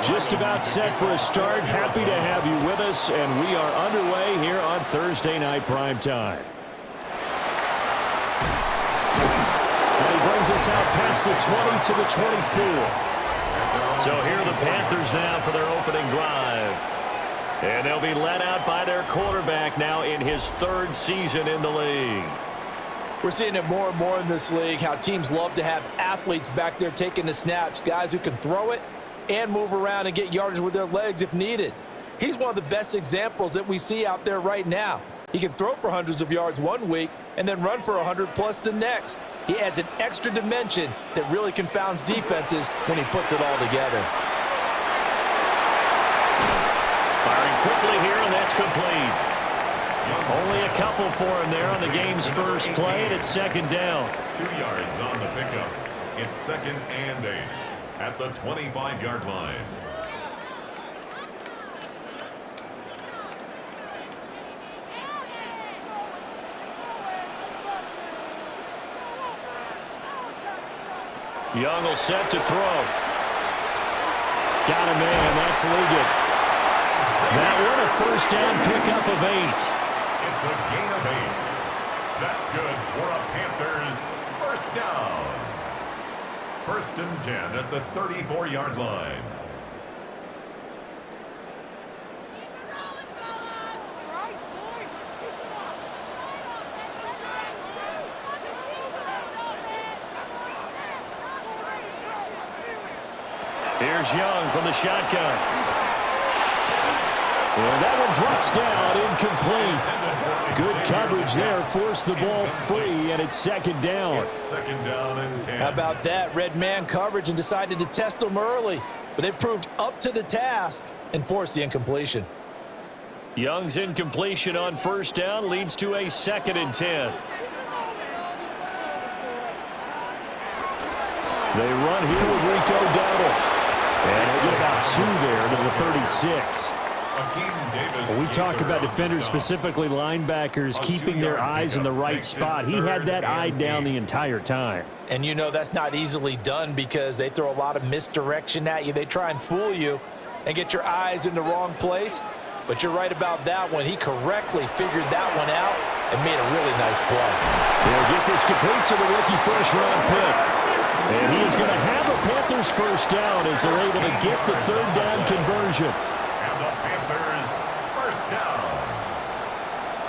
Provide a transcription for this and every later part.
Just about set for a start. Happy to have you with us, and we are underway here on Thursday Night Prime Time. And he brings us out past the 20 to the 24. So here are the Panthers now for their opening drive. And they'll be led out by their quarterback now in his third season in the league. We're seeing it more and more in this league, how teams love to have athletes back there taking the snaps, guys who can throw it and move around and get yardage with their legs if needed. He's one of the best examples that we see out there right now. He can throw for hundreds of yards one week and then run for 100+ the next. He adds an extra dimension that really confounds defenses when he puts it all together. Firing quickly here, and that's complete. Only a couple for him there on the game's first play, and it's second down. 2 yards on the pickup. It's 2nd and 8 at the 25-yard line. Young will set to throw. Got him in. That's Liggett. That one a first down pickup of 8. It's a gain of 8. That's good for a Panthers first down. 1st and 10 at the 34-yard line. Here's Young from the shotgun. And that one drops down, incomplete. Good coverage there, forced the ball free, and it's second down. It's 2nd down and 10. How about that? Red man coverage and decided to test them early. But they proved up to the task and forced the incompletion. Young's incompletion on first down leads to a 2nd and 10. They run here with Rico Dowdle. And they'll get about 2 there to the 36. When we talk about defenders, specifically linebackers, keeping their eyes in the right spot, he had that eye down the entire time. And you know that's not easily done because they throw a lot of misdirection at you. They try and fool you and get your eyes in the wrong place. But you're right about that one. He correctly figured that one out and made a really nice play. They'll get this complete to the rookie first-round pick. And he is going to have a Panthers first down as they're able to get the third down conversion. And the Panthers first down.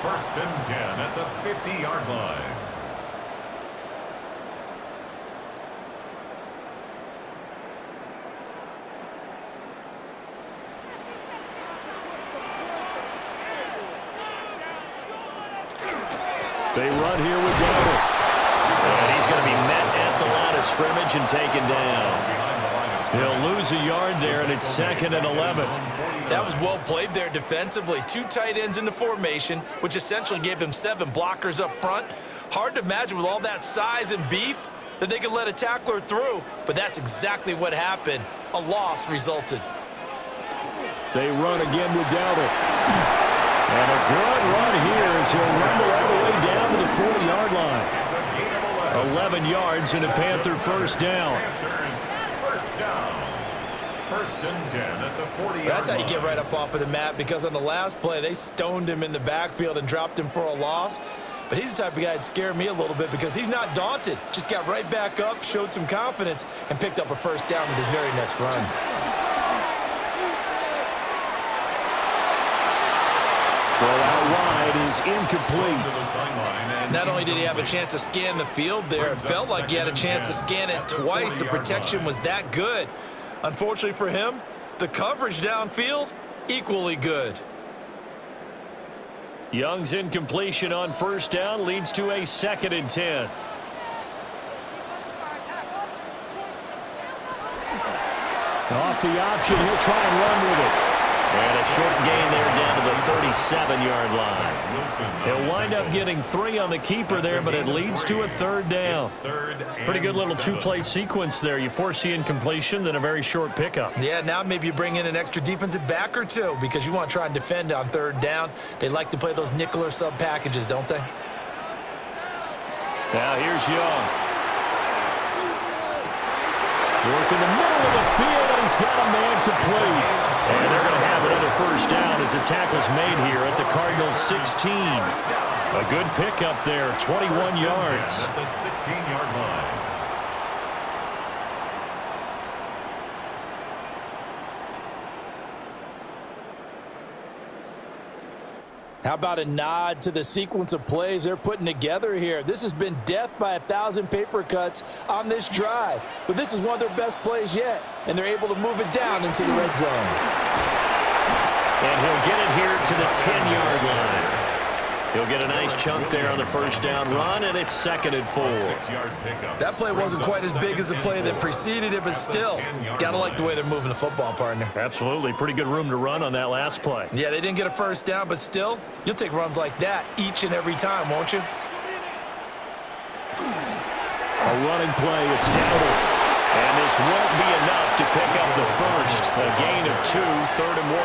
1st and 10 at the 50-yard line. They run here with Dowdle. And he's going to be met at the line of scrimmage and taken down. He'll lose a yard there, and it's 2nd and 11. That was well played there defensively. 2 tight ends in the formation, which essentially gave them 7 blockers up front. Hard to imagine with all that size and beef that they could let a tackler through, but that's exactly what happened. A loss resulted. They run again with Dowdle. And a good run here as he'll rumble all the way down to the 40-yard line. 11 yards and a Panther first down. First down. 1st and 10 at the 40-yard line. That's how you get right up off of the mat, because on the last play, they stoned him in the backfield and dropped him for a loss. But he's the type of guy that scared me a little bit because he's not daunted. Just got right back up, showed some confidence, and picked up a first down with his very next run. Throw out wide is incomplete. Not only did he have a chance to scan the field there, it felt like he had a chance to scan it twice. The protection was that good. Unfortunately for him, the coverage downfield, equally good. Young's incompletion on first down leads to a 2nd and 10. Off the option, he'll try and run with it. And a short gain there down to the 37-yard line. He'll wind up getting 3 on the keeper there, but it leads to a 3rd down. Pretty good little 2-play sequence there. You force the incompletion, then a very short pickup. Yeah, now maybe you bring in an extra defensive back or 2 because you want to try and defend on 3rd down. They like to play those nickel or sub packages, don't they? Now here's Young. Working the middle of the field, and he's got a man complete. And they're going to have another first down as the tackle's made here at the Cardinals 16. A good pickup there, 21 yards. At the 16-yard line. How about a nod to the sequence of plays they're putting together here? This has been death by 1,000 paper cuts on this drive. But this is one of their best plays yet, and they're able to move it down into the red zone. And he'll get it here to the 10-yard line. He'll get a nice chunk there on the first down run, and it's 2nd and 4. 6-yard pickup. That play wasn't quite as big as the play that preceded it, but still, gotta like the way they're moving the football, partner. Absolutely. Pretty good room to run on that last play. Yeah, they didn't get a first down, but still, you'll take runs like that each and every time, won't you? A running play, it's down. And this won't be enough to pick up the first. A gain of 2, 3rd and 1.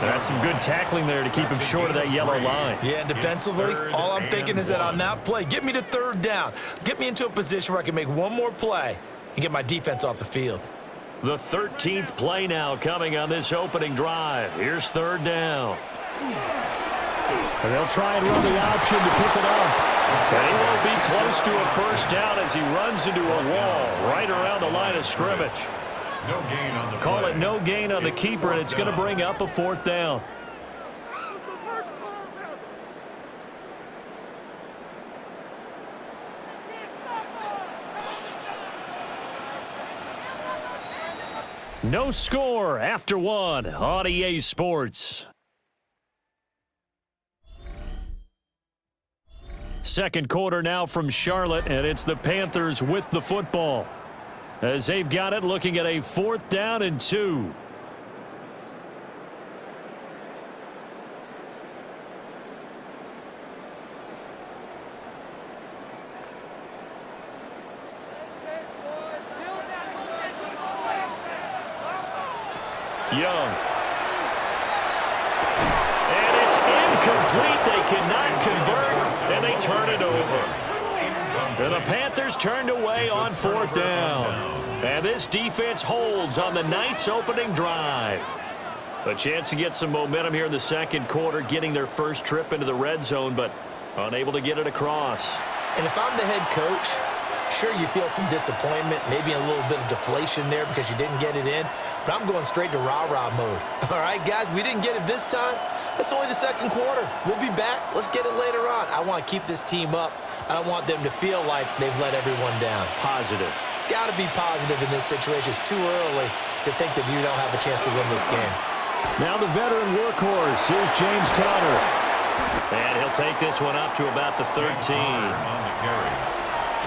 That's some good tackling there to keep him short of that yellow line. Yeah, and defensively, all I'm thinking is that on that play, get me to 3rd down. Get me into a position where I can make one more play and get my defense off the field. The 13th play now coming on this opening drive. Here's 3rd down. And they'll try and run the option to pick it up. And he won't be close to a first down as he runs into a wall right around the line of scrimmage. No gain on the Call play. it no gain on the keeper, and it's going to bring up a 4th down. No score after 1 on EA Sports. Second quarter now from Charlotte, and it's the Panthers with the football. As they've got it, looking at a 4th down and 2. Young. And it's incomplete. They cannot convert, and they turn it over. And the Panthers turned away on 4th down. And this defense holds on the night's opening drive. A chance to get some momentum here in the second quarter, getting their first trip into the red zone, but unable to get it across. And if I'm the head coach, sure, you feel some disappointment, maybe a little bit of deflation there because you didn't get it in, but I'm going straight to rah-rah mode. All right, guys, we didn't get it this time. That's only the second quarter. We'll be back. Let's get it later on. I want to keep this team up. I don't want them to feel like they've let everyone down. Positive. Got to be positive in this situation. It's too early to think that you don't have a chance to win this game. Now the veteran workhorse. Here's James Conner. And he'll take this one up to about the 13.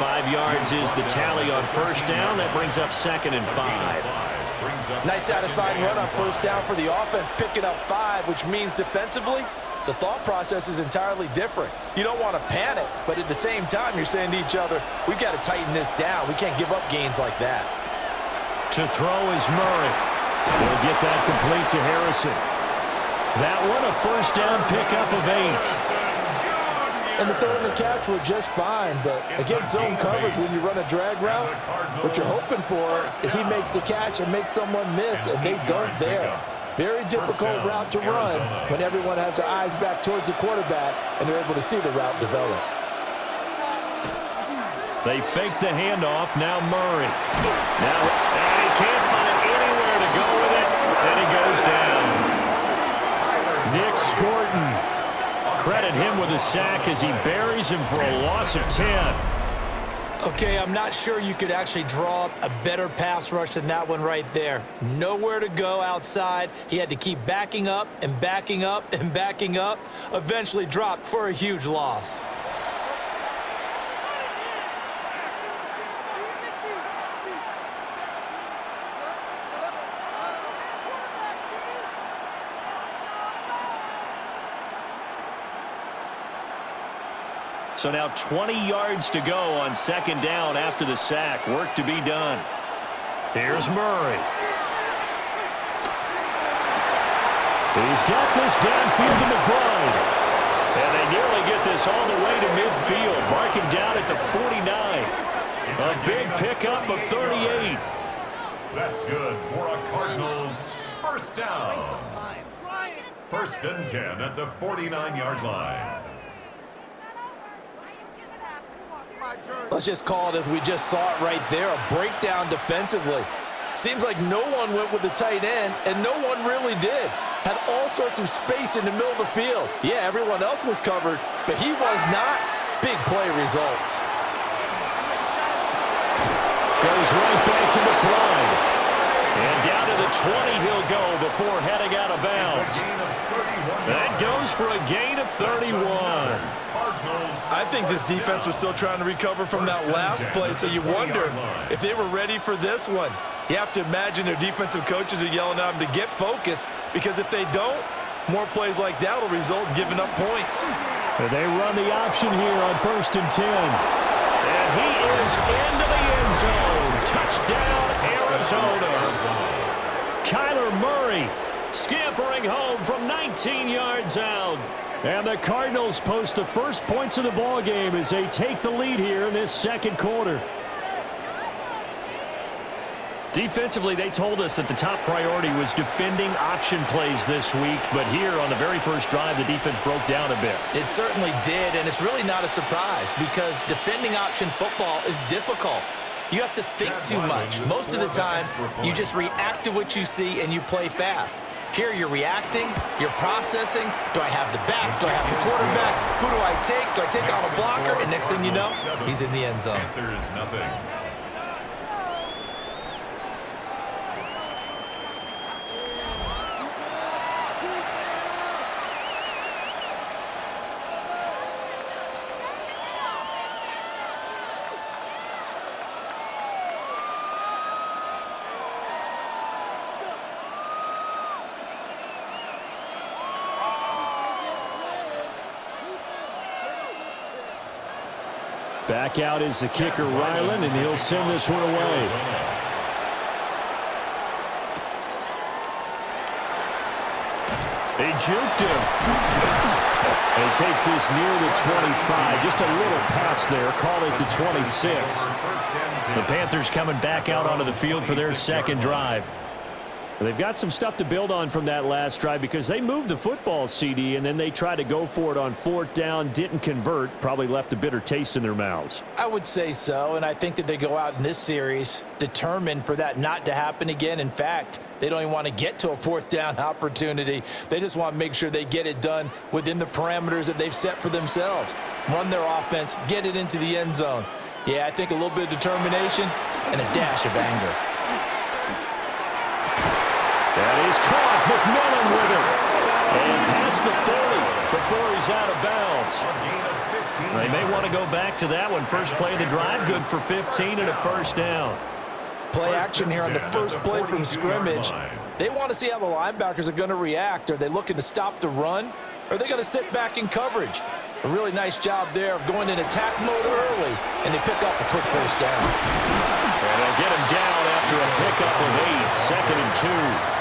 5 yards is the tally on first down. That brings up 2nd and 5. Nice satisfying run on first down for the offense, picking up 5, which means defensively, the thought process is entirely different. You don't want to panic, but at the same time, you're saying to each other, we've got to tighten this down. We can't give up gains like that. To throw is Murray. He'll get that complete to Harrison. That one a first down pickup of 8. And the throw and the catch were just fine, but against zone coverage, when you run a drag route, what you're hoping for is he makes the catch and makes someone miss, and they don't there. Very difficult route to run when everyone has their eyes back towards the quarterback and they're able to see the route develop. They fake the handoff. Now Murray. Now, and he can't find anywhere to go with it, and he goes down. Nick Scorton. Credit him with a sack as he buries him for a loss of 10. Okay, I'm not sure you could actually draw up a better pass rush than that one right there. Nowhere to go outside. He had to keep backing up and backing up and backing up. Eventually dropped for a huge loss. So now 20 yards to go on second down after the sack. Work to be done. Here's Murray. He's got this downfield to McBride. And they nearly get this all the way to midfield. Mark him down at the 49. A big pickup of 38 first down. First and 10 at the 49-yard line. Let's just call it as we just saw it right there, a breakdown defensively. Seems like no one went with the tight end, and no one really did. Had all sorts of space in the middle of the field. Yeah, everyone else was covered, but he was not. Big play results. Goes right back to McBride. And down to the 20 he'll go before heading out of bounds. That goes for a gain of 31. I think this defense was still trying to recover from that last play, so you wonder if they were ready for this one. You have to imagine their defensive coaches are yelling at them to get focused, because if they don't, more plays like that will result in giving up points. They run the option here on 1st and 10. And he is into the end zone. Touchdown, Arizona. Kyler Murray scampering home from 19 yards out. And the Cardinals post the first points of the ball game as they take the lead here in this second quarter. Defensively, they told us that the top priority was defending option plays this week, but here on the very first drive, the defense broke down a bit. It certainly did, and it's really not a surprise because defending option football is difficult. You have to think too much. Most of the time, you just react to what you see and you play fast. Here you're reacting, you're processing. Do I have the back? Do I have the quarterback? Who do I take? Do I take on a blocker? And next thing you know, he's in the end zone. Panthers nothing. Back out is the kicker, Ryland, and he'll send this one away. They juked him. And he takes this near the 25. Just a little pass there. Call it the 26. The Panthers coming back out onto the field for their second drive. They've got some stuff to build on from that last drive because they moved the football, CD, and then they tried to go for it on 4th down, didn't convert, probably left a bitter taste in their mouths. I would say so, and I think that they go out in this series determined for that not to happen again. In fact, they don't even want to get to a 4th down opportunity. They just want to make sure they get it done within the parameters that they've set for themselves. Run their offense, get it into the end zone. Yeah, I think a little bit of determination and a dash of anger. That is caught. McMillan with it. And past the 40 before he's out of bounds. They may want to go back to that one. First play of the drive, good for 15 and a first down. Play action here on the first play from scrimmage. They want to see how the linebackers are going to react. Are they looking to stop the run? Or are they going to sit back in coverage? A really nice job there of going in attack mode early, and they pick up a quick first down. And they'll get him down after a pickup of 8, 2nd and 2.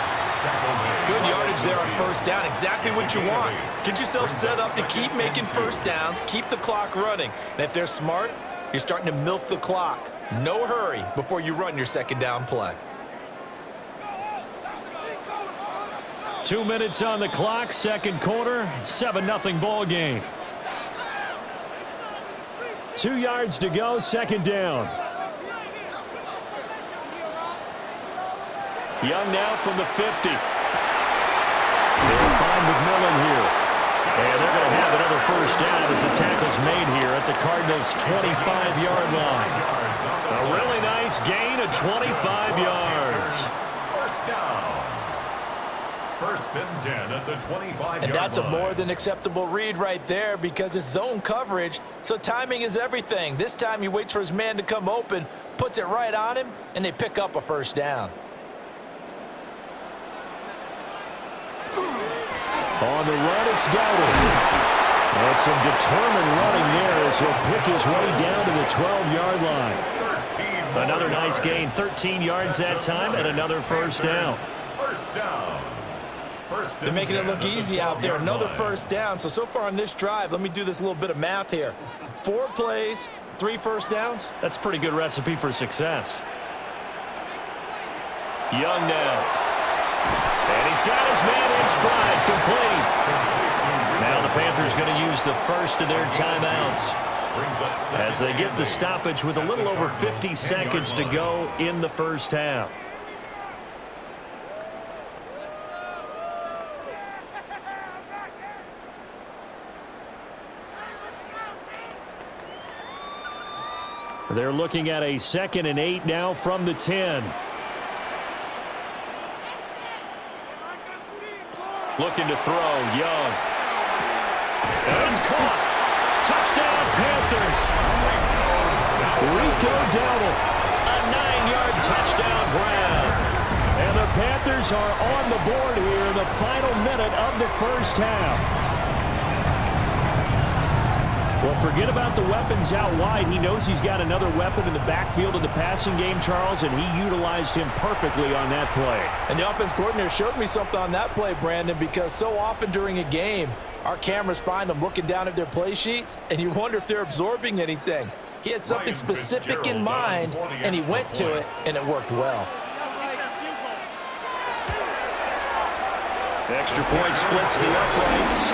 Good yardage there on first down. Exactly what you want. Get yourself set up to keep making first downs, keep the clock running. And if they're smart, you're starting to milk the clock. No hurry before you run your second down play. 2 minutes on the clock, second quarter, 7-0 ball game. 2 yards to go, second down. Young now from the 50. They'll find McMillan here. And they're going to have another first down as the tackle's made here at the Cardinals' 25-yard line. A really nice gain of 25 yards. First down. 1st and 10 at the 25-yard line. And that's a more than acceptable read right there because it's zone coverage, so timing is everything. This time he waits for his man to come open, puts it right on him, and they pick up a first down. On the run, it's Dowdle. And some determined running there as he'll pick his way down to the 12-yard line. Another nice gain, 13 yards that time, and another first down. First down. They're making it look easy out there. Another first down. So far on this drive, let me do this little bit of math here. 4 plays, 3 first downs. That's a pretty good recipe for success. Young now. And he He's got his man in stride, complete. Now the Panthers going to use the first of their timeouts as they get the stoppage with a little over 50 seconds to go in the first half. They're looking at a 2nd and 8 now from the 10. Looking to throw, Young. And it's caught. Touchdown, Panthers. Rico Dowdle, a 9-yard touchdown grab. And the Panthers are on the board here in the final minute of the first half. Well, forget about the weapons out wide. He knows he's got another weapon in the backfield of the passing game, Charles, and he utilized him perfectly on that play. And the offense coordinator showed me something on that play, Brandon, because so often during a game, our cameras find them looking down at their play sheets, and you wonder if they're absorbing anything. He had something specific in mind, and he went to it, and it worked well. The extra point splits the uprights.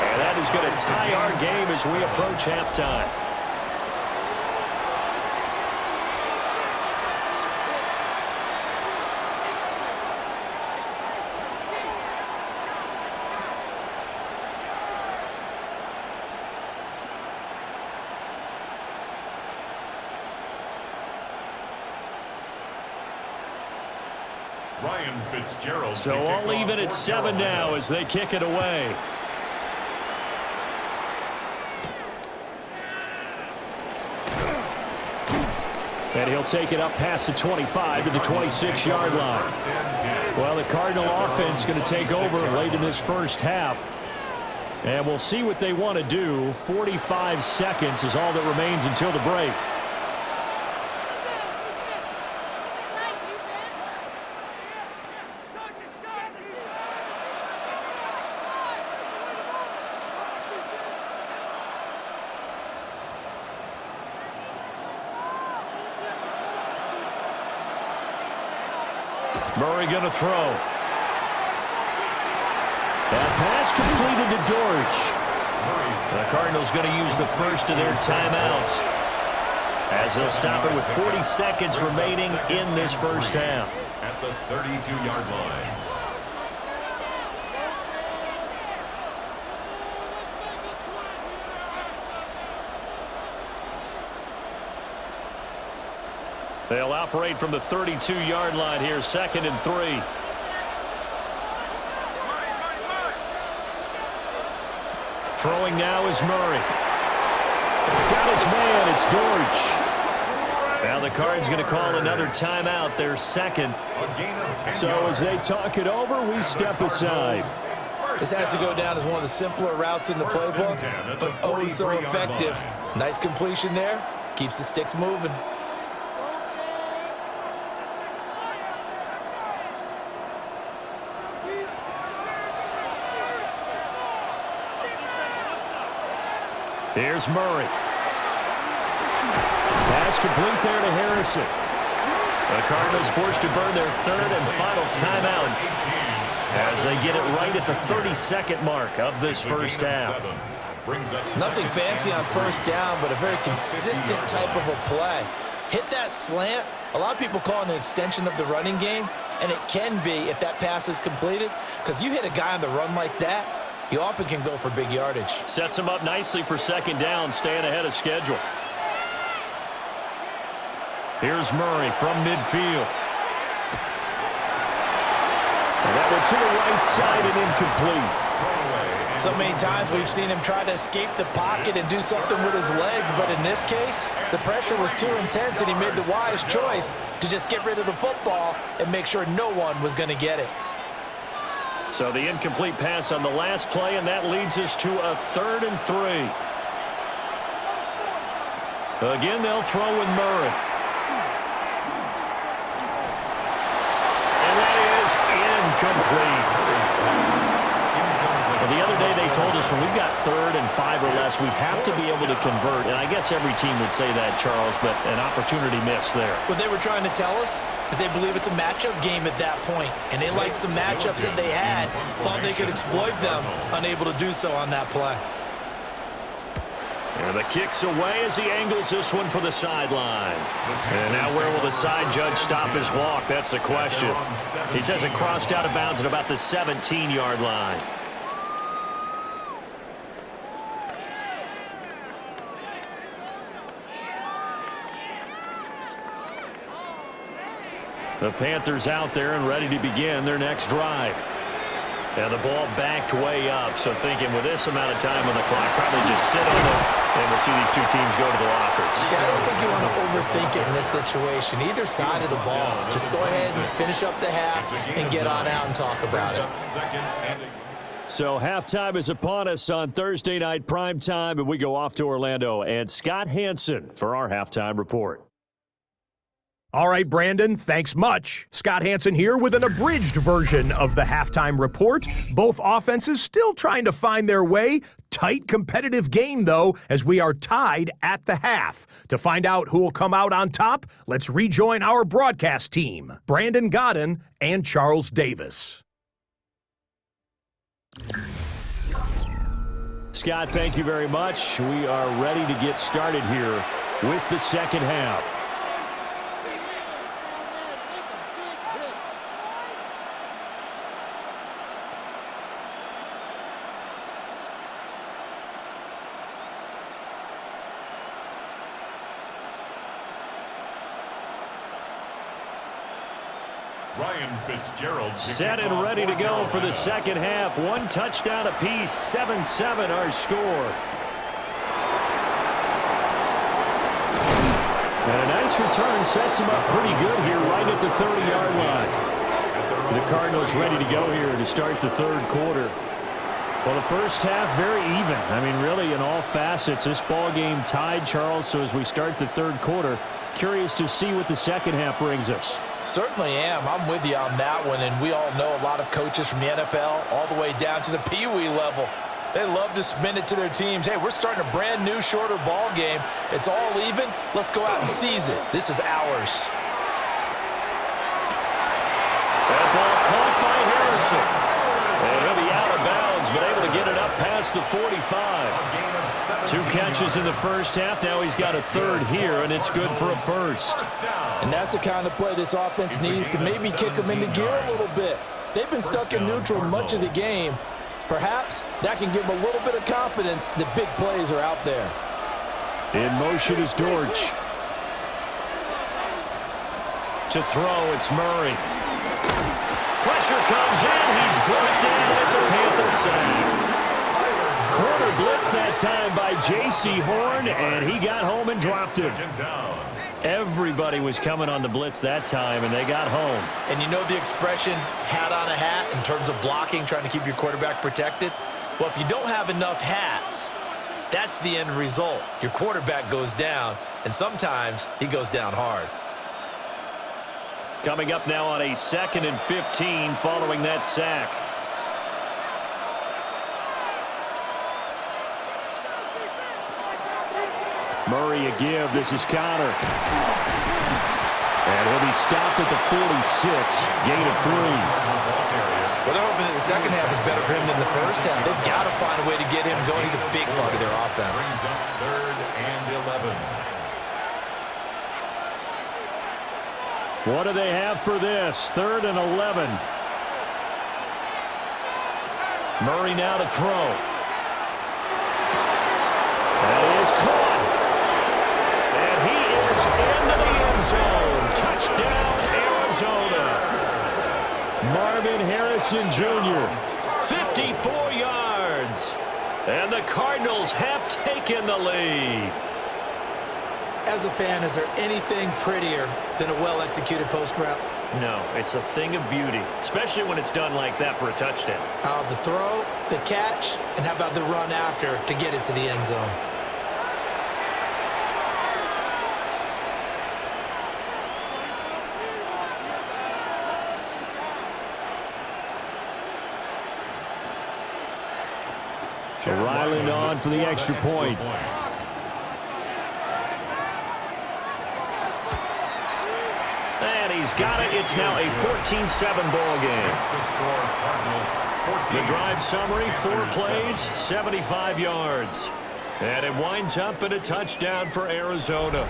And that is going to tie our game as we approach halftime. Ryan Fitzgerald. So all even at 7 now as they kick it away. And he'll take it up past the 25 to the 26-yard line. Well, the Cardinal offense is going to take over late in this first half. And we'll see what they want to do. 45 seconds is all that remains until the break. Murray going to throw. That pass completed to Dortch. The Cardinals going to use the first of their timeouts as they'll stop it with 40 seconds remaining in this first half. At the 32-yard line. They'll operate from the 32-yard line here, 2nd and 3. Throwing now is Murray. Got his man, it's Dortch. Now the Cards going to call another timeout, their second. So as they talk it over, we step aside. This has to go down as one of the simpler routes in the playbook, but oh so effective. Nice completion there. Keeps the sticks moving. Here's Murray. Pass complete there to Harrison. The Cardinals forced to burn their 3rd and final timeout as they get it right at the 32nd mark of this first half. Nothing fancy on first down, but a very consistent type of a play. Hit that slant. A lot of people call it an extension of the running game, and it can be if that pass is completed, because you hit a guy on the run like that, you often can go for big yardage. Sets him up nicely for 2nd down, staying ahead of schedule. Here's Murray from midfield. And that one to the right side and incomplete. So many times we've seen him try to escape the pocket and do something with his legs, but in this case, the pressure was too intense and he made the wise choice to just get rid of the football and make sure no one was going to get it. So the incomplete pass on the last play, and that leads us to a 3rd and 3. Again, they'll throw with Murray. And that is incomplete. Well, the other day they told us when we've got 3rd and 5 or nonetheless, we have to be able to convert. And I guess every team would say that, Charles, but an opportunity missed there. What they were trying to tell us is they believe it's a matchup game at that point. And they liked some matchups that they had, thought they could exploit them, unable to do so on that play. And the kick's away as he angles this one for the sideline. And now where will the side judge stop his walk? That's the question. He says it crossed out of bounds at about the 17-yard line. The Panthers out there and ready to begin their next drive. And the ball backed way up, so thinking with this amount of time on the clock, probably just sit on it, and we'll see these two teams go to the lockers. Yeah, I don't think you want to overthink it in this situation. Either side of the ball. Just go ahead and finish up the half and get on out and talk about it. So halftime is upon us on Thursday night primetime, and we go off to Orlando. And Scott Hansen for our halftime report. All right, Brandon, thanks much. Scott Hansen here with an abridged version of the halftime report. Both offenses still trying to find their way. Tight competitive game, though, as we are tied at the half. To find out who will come out on top, let's rejoin our broadcast team, Brandon Godden and Charles Davis. Scott, thank you very much. We are ready to get started here with the second half. Set and ready to go for the second half. One touchdown apiece, 7-7 our score. And a nice return sets him up pretty good here right at the 30-yard line. The Cardinals ready to go here to start the third quarter. Well, the first half, very even. I mean, really, in all facets, this ball game tied, Charles. So as we start the third quarter, curious to see what the second half brings us. Certainly am. I'm with you on that one, and we all know a lot of coaches from the NFL all the way down to the Pee Wee level. They love to spin it to their teams. Hey, we're starting a brand new, shorter ball game. It's all even. Let's go out and seize it. This is ours. That ball caught by Harrison. And he'll be out of bounds, but able to get it up past the 45. 2 catches in the first half. Now he's got a third here, and it's good for a first. And that's the kind of play this offense needs to maybe kick them into gear a little bit. They've been stuck in neutral much of the game. Perhaps that can give them a little bit of confidence that big plays are out there. In motion is Dortch. To throw, it's Murray. Pressure comes in. He's brought down. It's a Panther sack. Corner blitz that time by J.C. Horn, and he got home and dropped him. Everybody was coming on the blitz that time, and they got home. And you know the expression, hat on a hat, in terms of blocking, trying to keep your quarterback protected? Well, if you don't have enough hats, that's the end result. Your quarterback goes down, and sometimes he goes down hard. Coming up now on a 2nd and 15 following that sack. Murray a give. This is Connor. And he'll be stopped at the 46. Gain of 3. Well, they're hoping that the second half is better for him than the first half. They've got to find a way to get him going. He's a big part of their offense. 3rd and 11. What do they have for this? 3rd and 11. Murray now to throw. That is caught. And he is into the end zone. Touchdown, Arizona. Marvin Harrison Jr., 54 yards. And the Cardinals have taken the lead. As a fan, is there anything prettier than a well-executed post route? No, it's a thing of beauty, especially when it's done like that for a touchdown. The throw, the catch, and how about the run after to get it to the end zone? Ryland on for the extra point. And he's got it. It's now a 14-7 ball game. The drive summary, 4 plays, 75 yards. And it winds up in a touchdown for Arizona.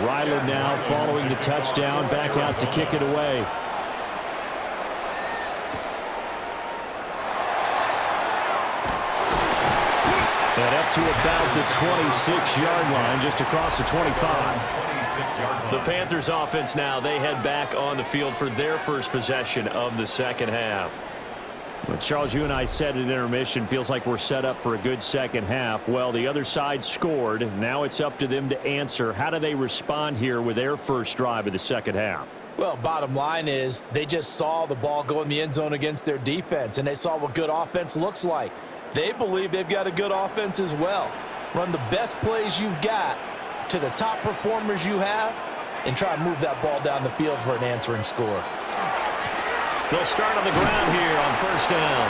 Ryland now following the touchdown, back out to kick it away. And up to about the 26-yard line, just across the 25. The Panthers offense now, they head back on the field for their first possession of the second half. Well, Charles, you and I said at intermission, feels like we're set up for a good second half. Well, the other side scored. Now it's up to them to answer. How do they respond here with their first drive of the second half? Well, bottom line is they just saw the ball go in the end zone against their defense, and they saw what good offense looks like. They believe they've got a good offense as well. Run the best plays you've got to the top performers you have and try to move that ball down the field for an answering score. They'll start on the ground here on first down.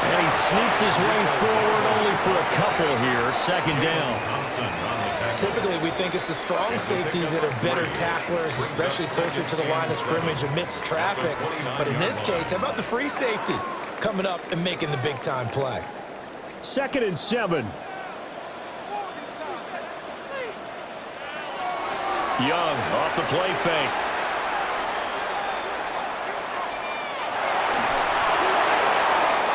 And he sneaks his way forward only for a couple here. Second down. Typically, we think it's the strong safeties that are better tacklers, especially closer to the line of scrimmage amidst traffic. But in this case, how about the free safety coming up and making the big-time play? 2nd and 7. Young off the play fake.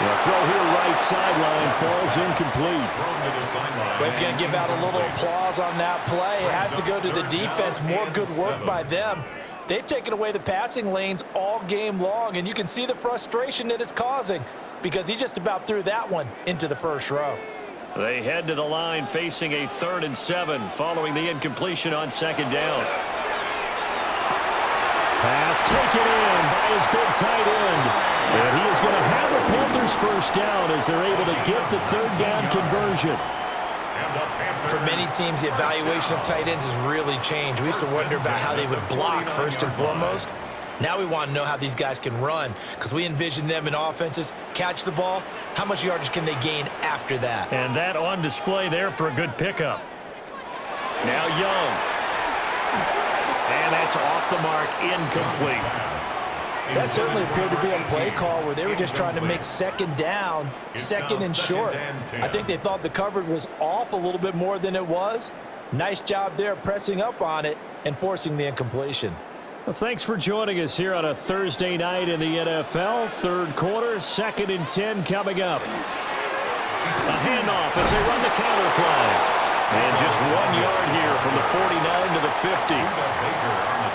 The throw here right sideline falls incomplete. But if you're going to give out a little applause on that play, it has to go to the defense. More good work by them. They've taken away the passing lanes all game long, and you can see the frustration that it's causing because he just about threw that one into the first row. They head to the line facing a 3rd and 7 following the incompletion on second down. Pass taken in by his big tight end. And he is going to have a Panthers first down as they're able to get the 3rd down conversion. For many teams, the evaluation of tight ends has really changed. We used to wonder about how they would block first and foremost. Now we want to know how these guys can run because we envision them in offenses, catch the ball, how much yardage can they gain after that? And that on display there for a good pickup. Now Young. And that's off the mark, incomplete. That certainly appeared to be a play call where they were just trying to make second down, second and short. I think they thought the coverage was off a little bit more than it was. Nice job there pressing up on it and forcing the incompletion. Well, thanks for joining us here on a Thursday night in the NFL. 3rd quarter, 2nd and 10 coming up. A handoff as they run the counter play. And just 1 yard here from the 49 to the 50.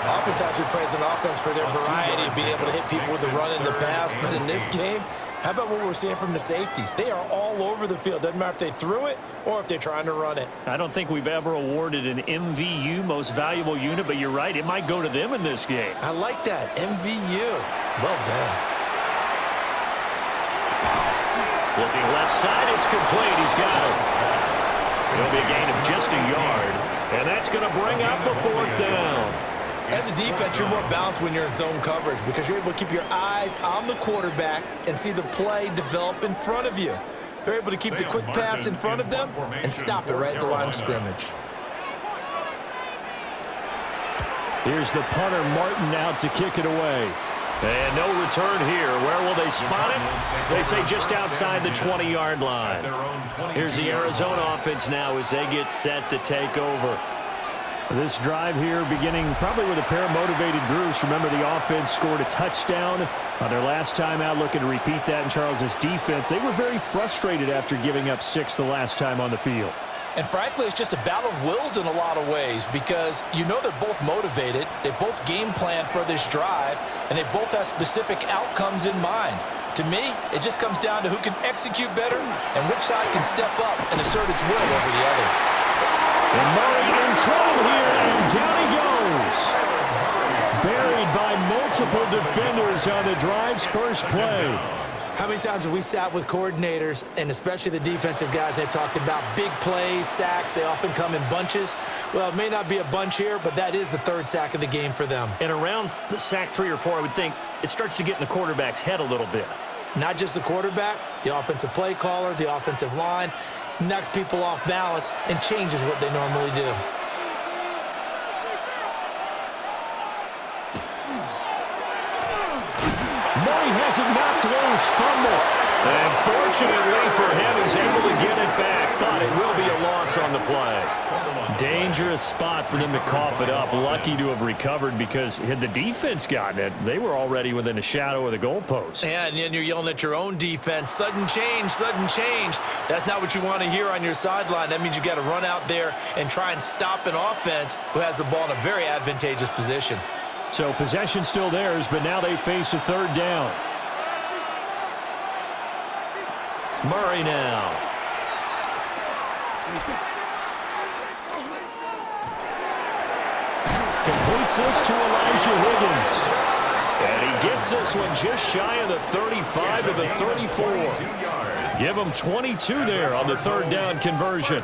Oftentimes we praise an offense for their variety of being able to hit people with the run and the pass. But in this game, how about what we're seeing from the safeties? They are all over the field. Doesn't matter if they threw it or if they're trying to run it. I don't think we've ever awarded an MVU, most valuable unit, but you're right. It might go to them in this game. I like that. MVU. Well done. Looking left side, it's complete. He's got it. It'll be a gain of just a yard, and that's going to bring up the 4th down. As a defense, you're more balanced when you're in zone coverage because you're able to keep your eyes on the quarterback and see the play develop in front of you. They're able to keep the quick pass in front of them and stop it right at the line of scrimmage. Here's the punter, Martin, out to kick it away. And no return here. Where will they spot it? They say just outside the 20-yard line. Here's the Arizona offense now as they get set to take over. This drive here beginning probably with a pair of motivated groups. Remember, the offense scored a touchdown on their last time out, looking to repeat that in Charles' defense. They were very frustrated after giving up 6 the last time on the field. And frankly, it's just a battle of wills in a lot of ways because you know they're both motivated, they both game plan for this drive, and they both have specific outcomes in mind. To me, it just comes down to who can execute better and which side can step up and assert its will over the other. And Murray in trouble here, and down he goes. Panthers. Buried by multiple defenders on the drive's first play. How many times have we sat with coordinators, and especially the defensive guys, they've talked about big plays, sacks. They often come in bunches. Well, it may not be a bunch here, but that is the third sack of the game for them. And around the sack 3 or 4, I would think it starts to get in the quarterback's head a little bit. Not just the quarterback, the offensive play caller, the offensive line, knocks people off balance and changes what they normally do. Murray has it knocked loose. Fumble. And fortunately for him, he's able to get it back, but it will be a loss on the play. Dangerous spot for them to cough it up. Lucky to have recovered because had the defense gotten it, they were already within a shadow of the goalpost. Yeah, and then you're yelling at your own defense. Sudden change, sudden change. That's not what you want to hear on your sideline. That means you got to run out there and try and stop an offense who has the ball in a very advantageous position. So possession still theirs, but now they face a third down. Murray now. Completes this to Elijah Higgins. And he gets this one just shy of the 35 to the 34. Give him 22 there on the third down conversion.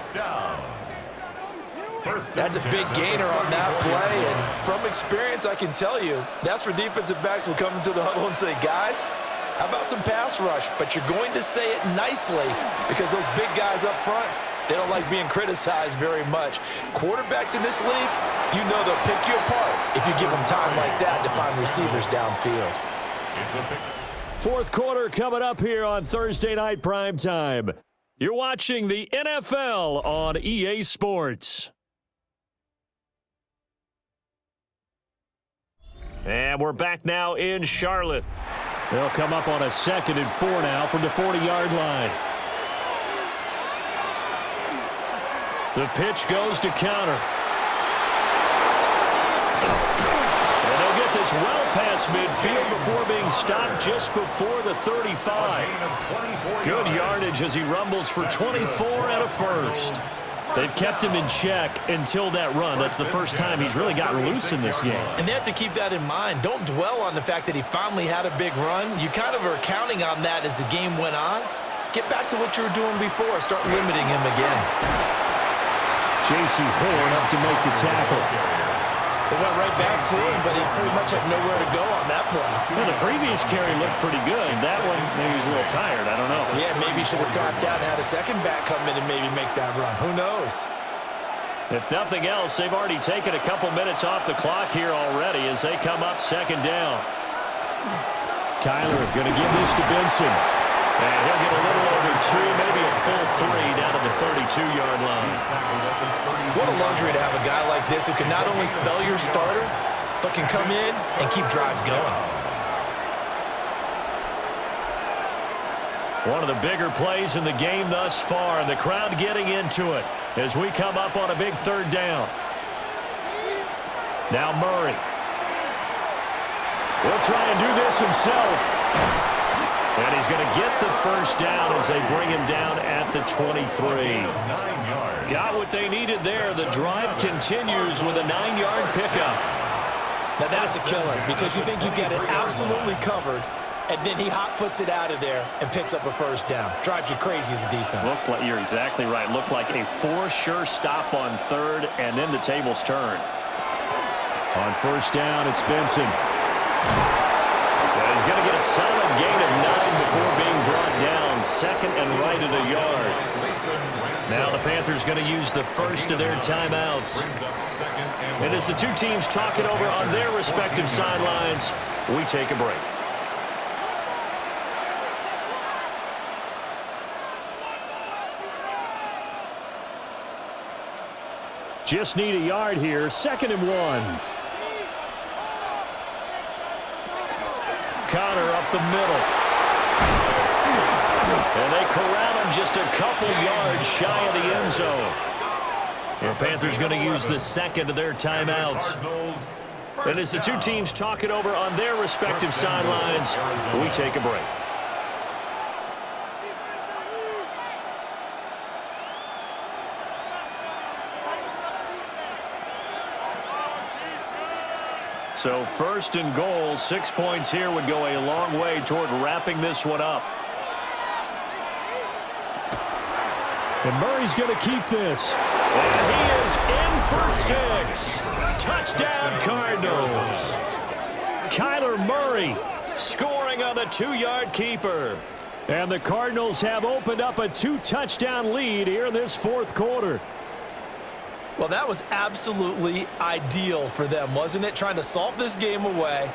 That's a big gainer on that play, and from experience, I can tell you, that's where defensive backs will come into the huddle and say, guys, how about some pass rush? But you're going to say it nicely because those big guys up front, they don't like being criticized very much. Quarterbacks in this league, you know they'll pick you apart if you give them time like that to find receivers downfield. Fourth quarter coming up here on Thursday Night Primetime. You're watching the NFL on EA Sports. And we're back now in Charlotte. They'll come up on a 2nd and 4 now from the 40-yard line. The pitch goes to counter. And they'll get this well past midfield before being stopped just before the 35. Good yardage as he rumbles for 24 and a first. They've kept him in check until that run. That's the first time he's really gotten loose in this game. And they have to keep that in mind. Don't dwell on the fact that he finally had a big run. You kind of are counting on that as the game went on. Get back to what you were doing before. Start limiting him again. J.C. Horn up to make the tackle. They went right back to him, but he pretty much had nowhere to go on that play. Well, the previous carry looked pretty good. That one, maybe he was a little tired. I don't know. Yeah, maybe he should have tapped out and had a second back come in and maybe make that run. Who knows? If nothing else, they've already taken a couple minutes off the clock here already as they come up 2nd down. Kyler going to give this to Benson. And he'll get a little over 2, maybe a full 3 down to the 32-yard line. What a luxury to have a guy like this who can not only spell your starter, but can come in and keep drives going. One of the bigger plays in the game thus far, and the crowd getting into it as we come up on a big 3rd down. Now Murray. He'll try and do this himself. And he's going to get the first down as they bring him down at the 23. Got what they needed there. The drive continues with a 9-yard pickup. Now that's a killer because you think you've got it absolutely covered, and then he hot-foots it out of there and picks up a first down. Drives you crazy as a defense. Looks like you're exactly right. Looked like a 4 sure stop on 3rd, and then the tables turn. On 1st down, it's Benson. He's going to get a solid gain of 9 before being brought down. 2nd and right at a yard. Now the Panthers going to use the first of their timeouts. And as the two teams talk it over on their respective sidelines, we take a break. Just need a yard here. 2nd and 1. Connor up the middle. And they corral him just a couple yards shy of the end zone. The Panthers going to use the 2nd of their timeouts. And as the two teams talk it over on their respective sidelines, we take a break. So first and goal, 6 points here would go a long way toward wrapping this one up. And Murray's going to keep this. And he is in for 6. Touchdown, Cardinals. Kyler Murray scoring on the 2-yard keeper. And the Cardinals have opened up a 2-touchdown lead here in this fourth quarter. Well, that was absolutely ideal for them, wasn't it? Trying to salt this game away.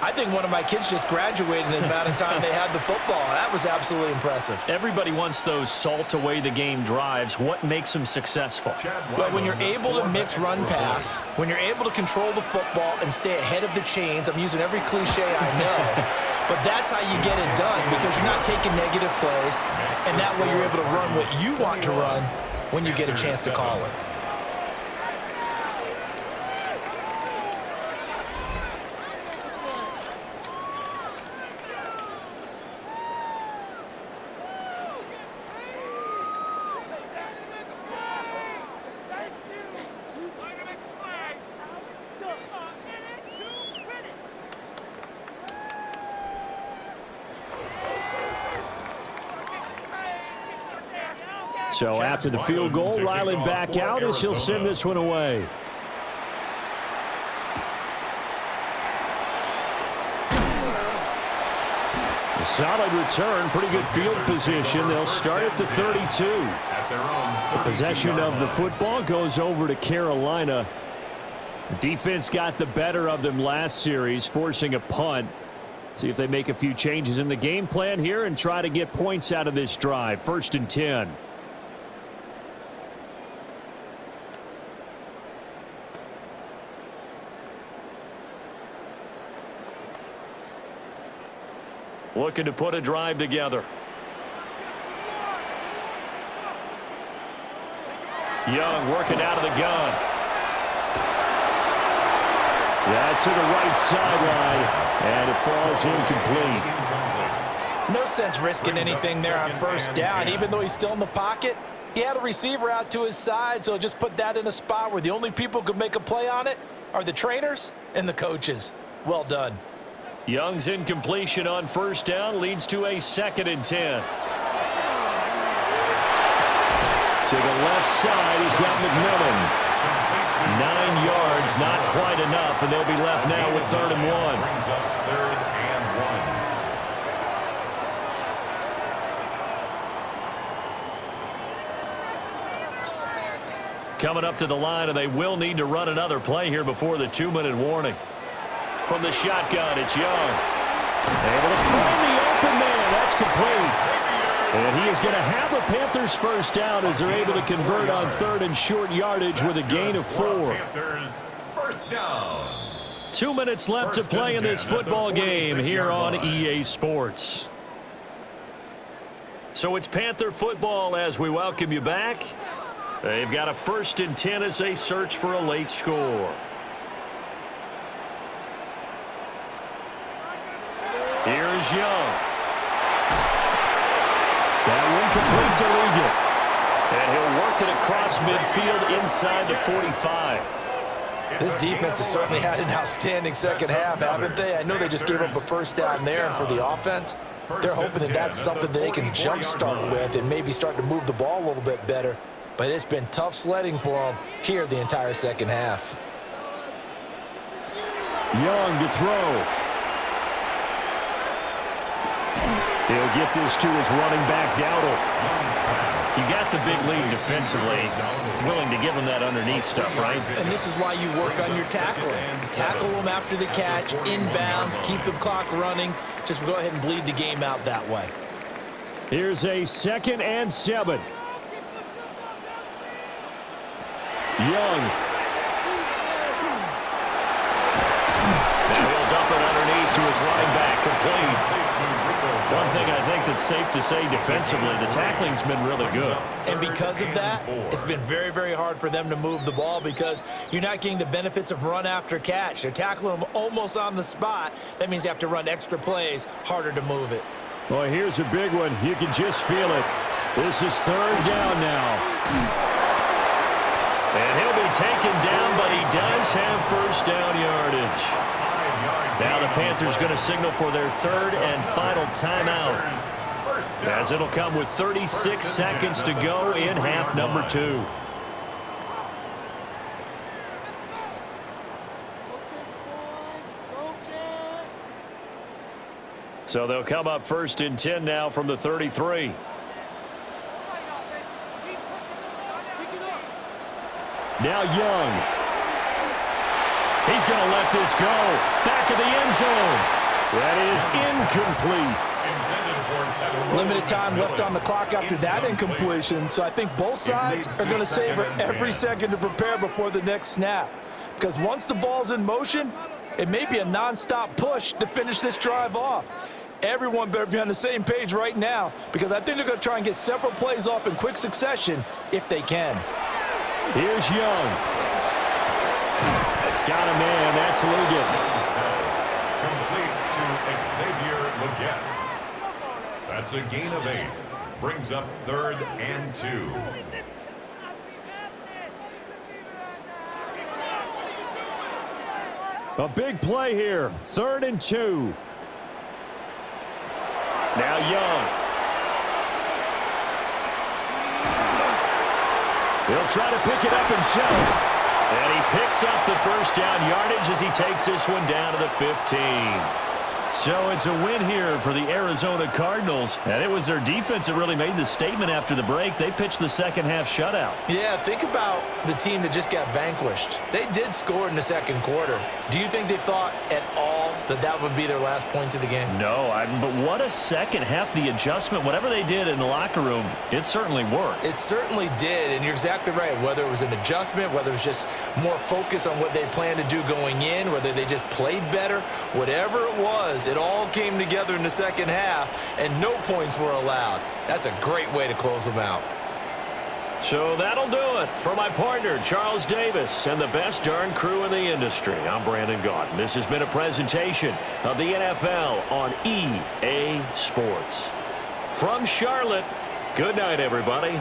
I think one of my kids just graduated in the amount of time they had the football. That was absolutely impressive. Everybody wants those salt-away-the-game drives. What makes them successful? Well, when you're able to mix run-pass, when you're able to control the football and stay ahead of the chains, I'm using every cliche I know, but that's how you get it done because you're not taking negative plays, and that way you're able to run what you want to run when you get a chance to call it. So after the field goal, Riley back out as he'll send this one away. A solid return, pretty good field position. They'll start at the 32. The possession of the football goes over to Carolina. Defense got the better of them last series, forcing a punt. See if they make a few changes in the game plan here and try to get points out of this drive. 1st and 10. Looking to put a drive together. Young working out of the gun. Yeah, to the right sideline, and it falls incomplete. No sense risking anything there on 1st down. Even though he's still in the pocket, he had a receiver out to his side, so just put that in a spot where the only people who could make a play on it are the trainers and the coaches. Well done. Young's incompletion on 1st down leads to a 2nd and 10. To the left side, he's got McMillan. 9 yards, not quite enough, and they'll be left now with 3rd and 1. Brings up 3rd and 1. Coming up to the line, and they will need to run another play here before the 2-minute warning. From the shotgun, it's Young. Able to find the open man. That's complete. And he is going to have a Panthers 1st down as they're able to convert on 3rd and short yardage with a gain of 4. Panthers 1st down. 2 minutes left to play in this football game here on EA Sports. So it's Panther football as we welcome you back. They've got a 1st and 10 as they search for a late score. Here's Young. That one completes illegal. And he'll work it across midfield inside the 45. This defense has certainly had an outstanding second half, haven't they? I know they just gave up a 1st down there, and for the offense, they're hoping that that's something that they can jumpstart with and maybe start to move the ball a little bit better. But it's been tough sledding for them here the entire second half. Young to throw. He'll get this to his running back, Dowdle. You got the big lead defensively. Willing to give him that underneath stuff, right? And this is why you work on your tackling. Tackle them after the catch, inbounds, keep the clock running. Just go ahead and bleed the game out that way. Here's a 2nd and 7. Young. Now he'll dump it underneath to his running back, complete. One thing I think that's safe to say defensively, the tackling's been really good. And because of that, it's been very, very hard for them to move the ball because you're not getting the benefits of run after catch. They're tackling them almost on the spot. That means you have to run extra plays, harder to move it. Boy, here's a big one. You can just feel it. This is 3rd down now. And he'll be taken down, but he does have 1st down yardage. Now the Panthers going to signal for their third and final timeout, as it'll come with 36 seconds to go in half number 2. So they'll come up 1st and 10 now from the 33. Now Young. He's going to let this go. Back of the end zone. That is incomplete. Limited time left on the clock after that incompletion, so I think both sides are going to savor every second to prepare before the next snap. Because once the ball's in motion, it may be a non-stop push to finish this drive off. Everyone better be on the same page right now, because I think they're going to try and get several plays off in quick succession if they can. Here's Young. Got him in. That's Liggett. Complete to Xavier Leggett. That's a gain of 8. Brings up 3rd and 2. A big play here. 3rd and 2. Now Young. He'll try to pick it up himself. And he picks up the first down yardage as he takes this one down to the 15. So it's a win here for the Arizona Cardinals. And it was their defense that really made the statement after the break. They pitched the second half shutout. Yeah, think about the team that just got vanquished. They did score in the second quarter. Do you think they thought at all that that would be their last points of the game? No, but what a second half. The adjustment, whatever they did in the locker room, it certainly worked. It certainly did, and you're exactly right. Whether it was an adjustment, whether it was just more focus on what they planned to do going in, whether they just played better, whatever it was, it all came together in the second half, and no points were allowed. That's a great way to close them out. So that'll do it for my partner, Charles Davis, and the best darn crew in the industry. I'm Brandon Gaudin. This has been a presentation of the NFL on EA Sports. From Charlotte, good night, everybody.